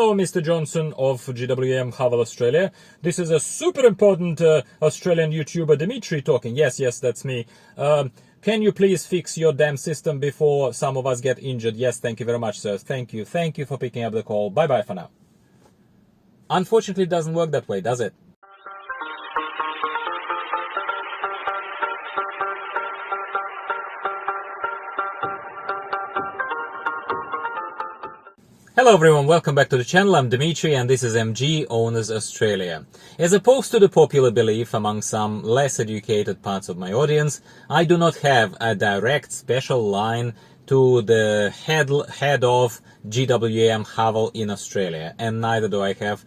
Hello, Mr. Johnson of GWM Haval Australia. This is a super important Australian YouTuber Dimitri talking. Yes, that's me. Can you please fix your damn system before some of us get injured? Yes, thank you very much, sir. Thank you for picking up the call. Bye for now. Unfortunately, it doesn't work that way, does it? Hello everyone, welcome back to the channel. I'm Dimitri and this is MG Owners Australia. As opposed to the popular belief among some less educated parts of my audience, I do not have a direct special line to the head of GWM Haval in Australia, and neither do I have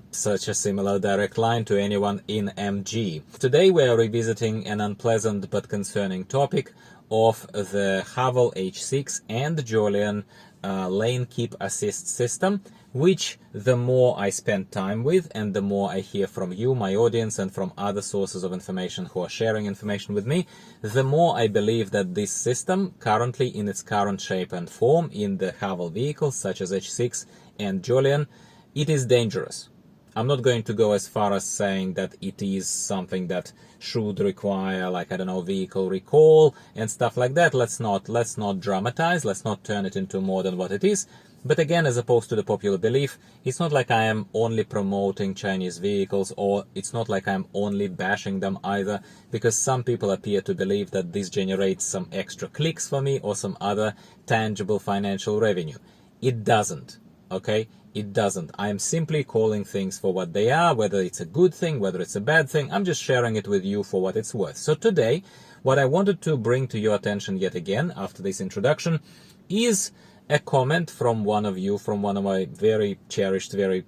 such a similar direct line to anyone in MG. Today we are revisiting an unpleasant but concerning topic of the Haval H6 and Jolion lane keep assist system, which the more I spend time with and the more I hear from you, my audience, and from other sources of information who are sharing information with me, the more I believe that this system, currently in its current shape and form in the Haval vehicles such as H6 and Jolion, it is dangerous. I'm not going to go as far as saying that it is something that should require, like, I don't know, vehicle recall and stuff like that. Let's not dramatize, let's not turn it into more than what it is. But again, as opposed to the popular belief, it's not like I am only promoting Chinese vehicles, or it's not like I'm only bashing them either, because some people appear to believe that this generates some extra clicks for me or some other tangible financial revenue. It doesn't, okay? It doesn't. I am simply calling things for what they are, whether it's a good thing, whether it's a bad thing. I'm just sharing it with you for what it's worth. So today, what I wanted to bring to your attention yet again, after this introduction, is a comment from one of you, from one of my very cherished, very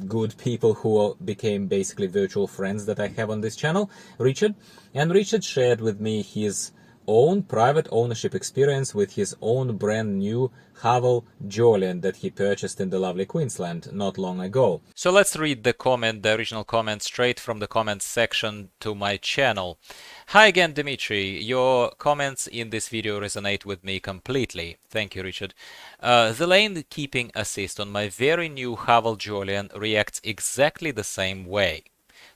good people who became basically virtual friends that I have on this channel, Richard. And Richard shared with me his own private ownership experience with his own brand new Haval Jolion that he purchased in the lovely Queensland not long ago. So let's read the original comment straight from the comments section to my channel. Hi again, Dimitri. Your comments in this video resonate with me completely. Thank you, Richard. The lane keeping assist on my very new Haval Jolion reacts exactly the same way.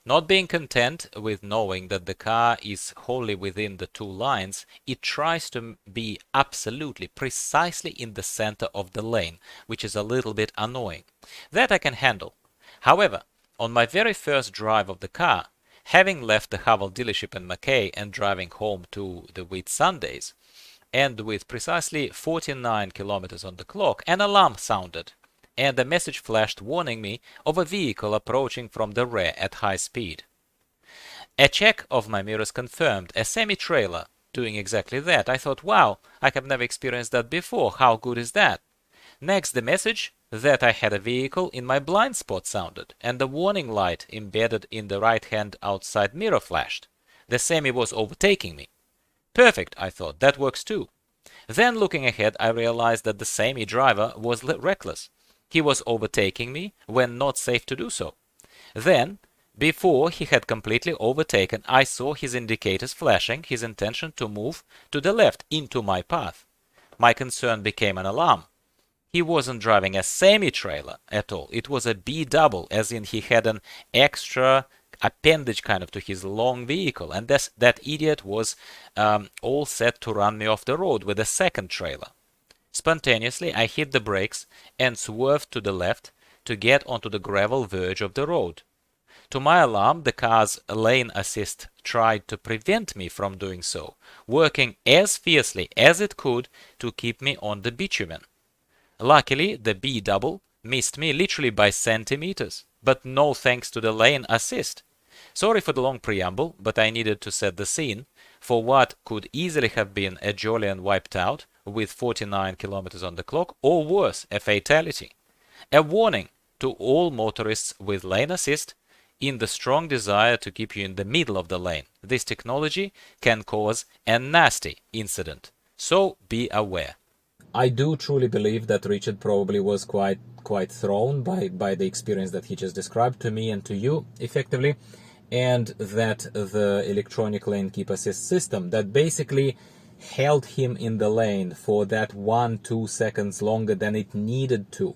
Not being content with knowing that the car is wholly within the two lines, it tries to be absolutely precisely in the center of the lane, which is a little bit annoying. That I can handle. However, on my very first drive of the car, having left the Haval dealership in Mackay and driving home to the Whitsundays, and with precisely 49 kilometers on the clock, an alarm sounded, and a message flashed warning me of a vehicle approaching from the rear at high speed. A check of my mirrors confirmed a semi-trailer doing exactly that. I thought, wow, I have never experienced that before, how good is that? Next, the message that I had a vehicle in my blind spot sounded, and the warning light embedded in the right-hand outside mirror flashed. The semi was overtaking me. Perfect, I thought, that works too. Then, looking ahead, I realized that the semi driver was reckless. He was overtaking me when not safe to do so. Then, before he had completely overtaken, I saw his indicators flashing his intention to move to the left into my path. My concern became an alarm. He wasn't driving a semi-trailer at all. It was a B-double, as in he had an extra appendage kind of to his long vehicle, and that idiot was all set to run me off the road with a second trailer. Spontaneously, I hit the brakes and swerved to the left to get onto the gravel verge of the road. To my alarm, the car's lane assist tried to prevent me from doing so, working as fiercely as it could to keep me on the bitumen. Luckily, the B-double missed me literally by centimeters, but no thanks to the lane assist. Sorry for the long preamble, but I needed to set the scene for what could easily have been a Jolion wiped out with 49 kilometers on the clock, or worse, a fatality. A warning to all motorists with lane assist in the strong desire to keep you in the middle of the lane. This technology can cause a nasty incident, so be aware. I do truly believe that Richard probably was quite thrown by the experience that he just described to me and to you, effectively, and that the electronic lane keep assist system that basically held him in the lane for that 1-2 seconds longer than it needed to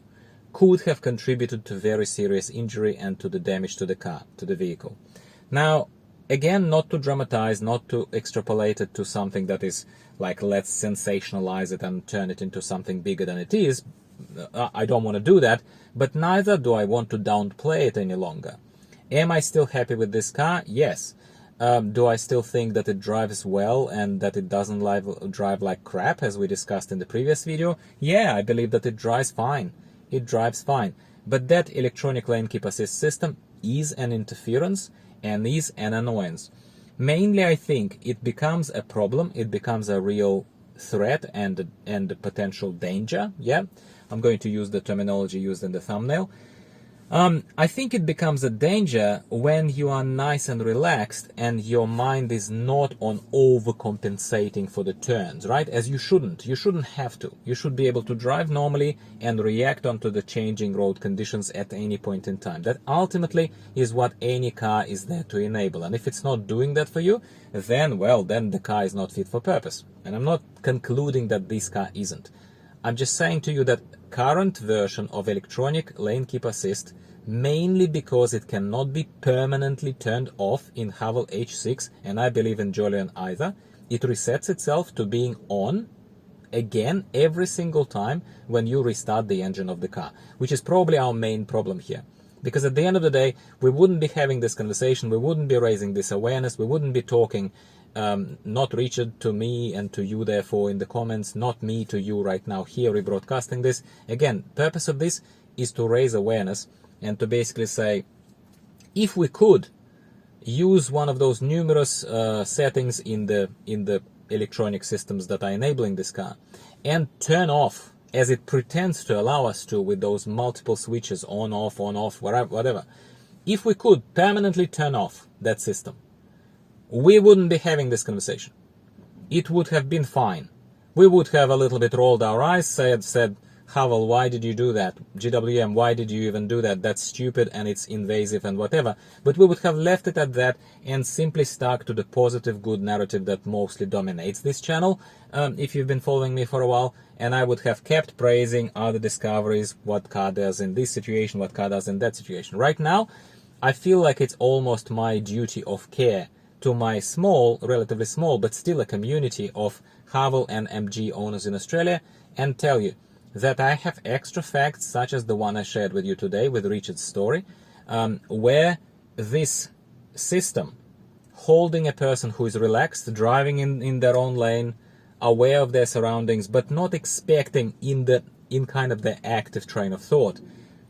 could have contributed to very serious injury and to the damage to the car, to the vehicle. Now, again, not to dramatize, not to extrapolate it to something that is like, let's sensationalize it and turn it into something bigger than it is. I don't want to do that, but neither do I want to downplay it any longer. Am I still happy with this car? Yes. Do I still think that it drives well and that it doesn't drive like crap, as we discussed in the previous video? Yeah, I believe that it drives fine. It drives fine. But that electronic lane keep assist system is an interference and is an annoyance. Mainly, I think it becomes a problem. It becomes a real threat and a potential danger. Yeah, I'm going to use the terminology used in the thumbnail. I think it becomes a danger when you are nice and relaxed and your mind is not on overcompensating for the turns, right? As you shouldn't. You shouldn't have to. You should be able to drive normally and react onto the changing road conditions at any point in time. That ultimately is what any car is there to enable. And if it's not doing that for you, then the car is not fit for purpose. And I'm not concluding that this car isn't. I'm just saying to you that current version of electronic lane keep assist, mainly because it cannot be permanently turned off in Haval H6, and I believe in Jolion either, it resets itself to being on again every single time when you restart the engine of the car, which is probably our main problem here. Because at the end of the day, we wouldn't be having this conversation, we wouldn't be raising this awareness, we wouldn't be talking, not Richard to me and to you therefore in the comments, not me to you right now here rebroadcasting this. Again, purpose of this is to raise awareness and to basically say, if we could use one of those numerous settings in the electronic systems that are enabling this car and turn off, as it pretends to allow us to with those multiple switches on, off, whatever. If we could permanently turn off that system, we wouldn't be having this conversation. It would have been fine. We would have a little bit rolled our eyes, said, Haval, why did you do that? GWM, why did you even do that? That's stupid and it's invasive and whatever. But we would have left it at that and simply stuck to the positive, good narrative that mostly dominates this channel, if you've been following me for a while. And I would have kept praising other discoveries, what car does in this situation, what car does in that situation. Right now, I feel like it's almost my duty of care to my small, relatively small, but still a community of Haval and MG owners in Australia, and tell you that I have extra facts, such as the one I shared with you today with Richard's story, where this system, holding a person who is relaxed, driving in their own lane, aware of their surroundings, but not expecting in kind of the active train of thought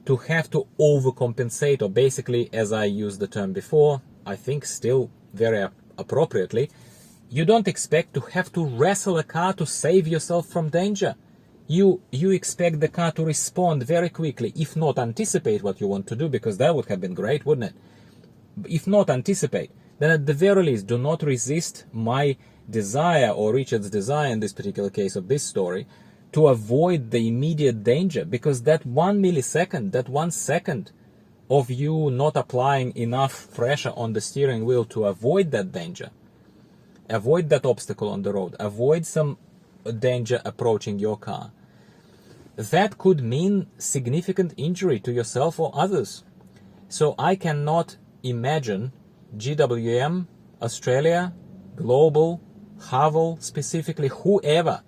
to have to overcompensate, or basically, as I used the term before, I think still very appropriately, you don't expect to have to wrestle a car to save yourself from danger. You expect the car to respond very quickly, if not anticipate what you want to do, because that would have been great, wouldn't it? If not anticipate, then at the very least, do not resist my desire, or Richard's desire in this particular case of this story, to avoid the immediate danger, because that 1 millisecond, that 1 second of you not applying enough pressure on the steering wheel to avoid that danger, avoid that obstacle on the road, avoid some danger approaching your car, that could mean significant injury to yourself or others. So I cannot imagine GWM, Australia, Global, Haval, specifically whoever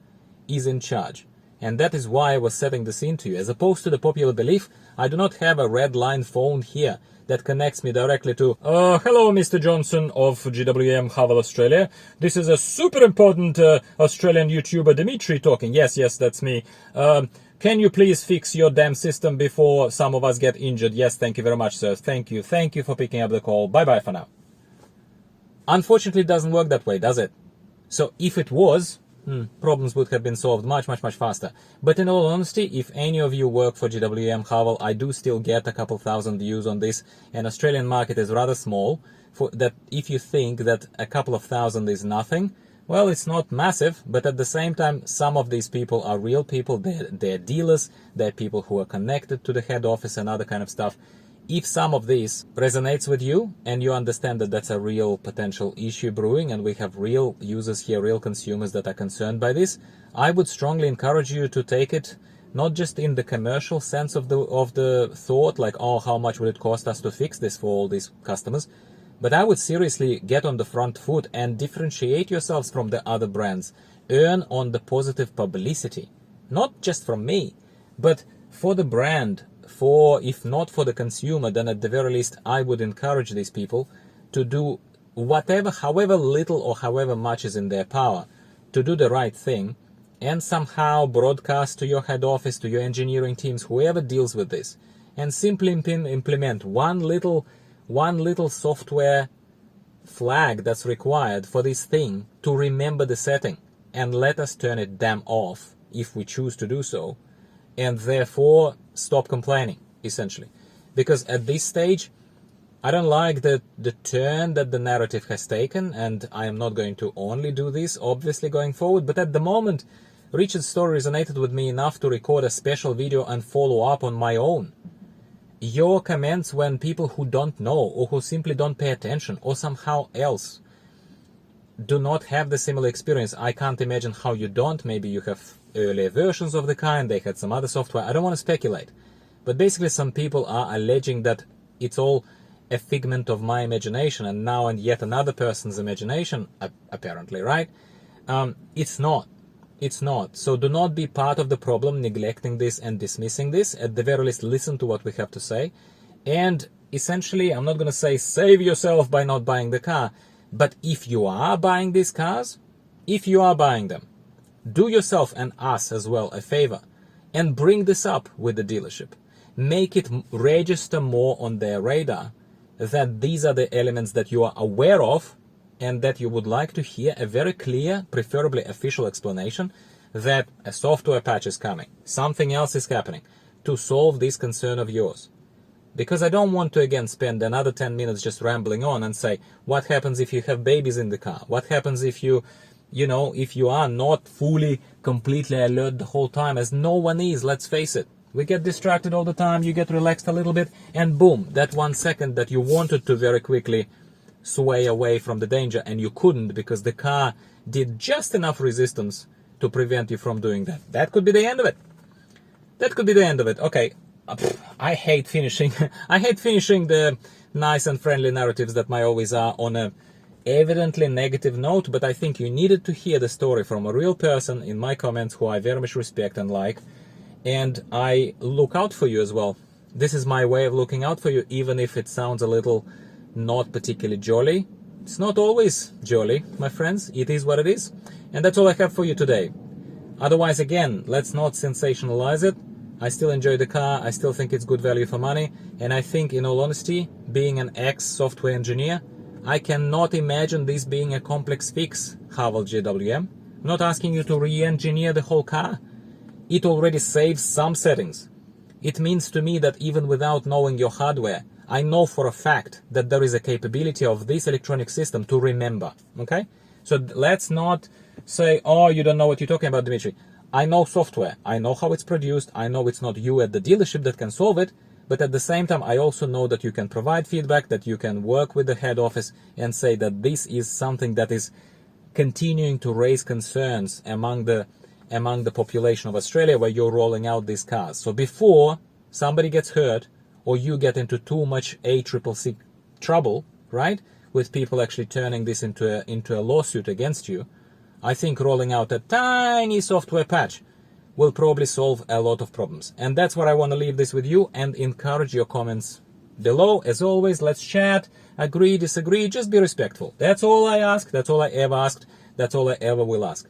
is in charge. And that is why I was setting the scene to you. As opposed to the popular belief, I do not have a red line phone here that connects me directly to, hello, Mr. Johnson of GWM Haval Australia. This is a super important Australian YouTuber, Dimitri, talking. Yes, that's me. Can you please fix your damn system before some of us get injured? Yes, thank you very much, sir. Thank you for picking up the call. Bye-bye for now. Unfortunately, it doesn't work that way, does it? So if it was, problems would have been solved much faster. But in all honesty, if any of you work for GWM Haval, I do still get a couple thousand views on this, and Australian market is rather small, for that if you think that a couple of thousand is nothing, well, it's not massive, but at the same time, some of these people are real people, they're dealers, they're people who are connected to the head office and other kind of stuff. If some of this resonates with you and you understand that that's a real potential issue brewing and we have real users here, real consumers that are concerned by this, I would strongly encourage you to take it not just in the commercial sense of the thought, like, oh, how much would it cost us to fix this for all these customers, but I would seriously get on the front foot and differentiate yourselves from the other brands. Earn on the positive publicity, not just from me, but for the brand, for, if not for the consumer, then at the very least I would encourage these people to do whatever, however little or however much is in their power, to do the right thing and somehow broadcast to your head office, to your engineering teams, whoever deals with this, and simply implement one little software flag that's required for this thing to remember the setting, and let us turn it damn off if we choose to do so, and therefore stop complaining, essentially. Because at this stage, I don't like the turn that the narrative has taken, and I am not going to only do this, obviously, going forward, but at the moment, Richard's story resonated with me enough to record a special video and follow up on my own. Your comments when people who don't know, or who simply don't pay attention, or somehow else do not have the similar experience. I can't imagine how you don't. Maybe you have earlier versions of the car and they had some other software. I don't want to speculate. But basically some people are alleging that it's all a figment of my imagination and now and yet another person's imagination, apparently, right? It's not. It's not. So do not be part of the problem, neglecting this and dismissing this. At the very least, listen to what we have to say. And essentially, I'm not going to say save yourself by not buying the car. But if you are buying these cars, if you are buying them, do yourself and us as well a favor and bring this up with the dealership. Make it register more on their radar that these are the elements that you are aware of and that you would like to hear a very clear, preferably official explanation that a software patch is coming, something else is happening to solve this concern of yours. Because I don't want to again spend another 10 minutes just rambling on and say, what happens if you have babies in the car? What happens if if you are not fully, completely alert the whole time, as no one is, let's face it. We get distracted all the time, you get relaxed a little bit, and boom, that 1 second that you wanted to very quickly sway away from the danger and you couldn't because the car did just enough resistance to prevent you from doing that. That could be the end of it. That could be the end of it. Okay. I hate finishing the nice and friendly narratives that my always are on a evidently negative note, but I think you needed to hear the story from a real person in my comments who I very much respect and like, and I look out for you as well. This is my way of looking out for you, even if it sounds a little not particularly jolly. It's not always jolly, my friends. It is what it is, and that's all I have for you today. Otherwise, again, let's not sensationalize it. I still enjoy the car, I still think it's good value for money, and I think, in all honesty, being an ex-software engineer, I cannot imagine this being a complex fix, Haval GWM. I'm not asking you to re-engineer the whole car. It already saves some settings. It means to me that even without knowing your hardware, I know for a fact that there is a capability of this electronic system to remember, okay? So let's not say, oh, you don't know what you're talking about, Dmitry. I know software, I know how it's produced, I know it's not you at the dealership that can solve it, but at the same time I also know that you can provide feedback, that you can work with the head office and say that this is something that is continuing to raise concerns among the population of Australia where you're rolling out these cars. So before somebody gets hurt or you get into too much ACCC trouble, right, with people actually turning this into a lawsuit against you, I think rolling out a tiny software patch will probably solve a lot of problems. And that's what I want to leave this with you and encourage your comments below. As always, let's chat, agree, disagree, just be respectful. That's all I ask, that's all I ever asked, that's all I ever will ask.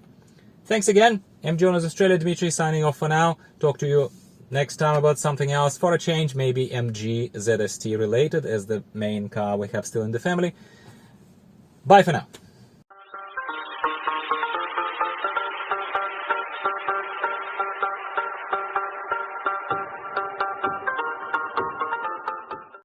Thanks again. MG Owners Australia, Dmitry signing off for now. Talk to you next time about something else. For a change, maybe MG ZST related as the main car we have still in the family. Bye for now.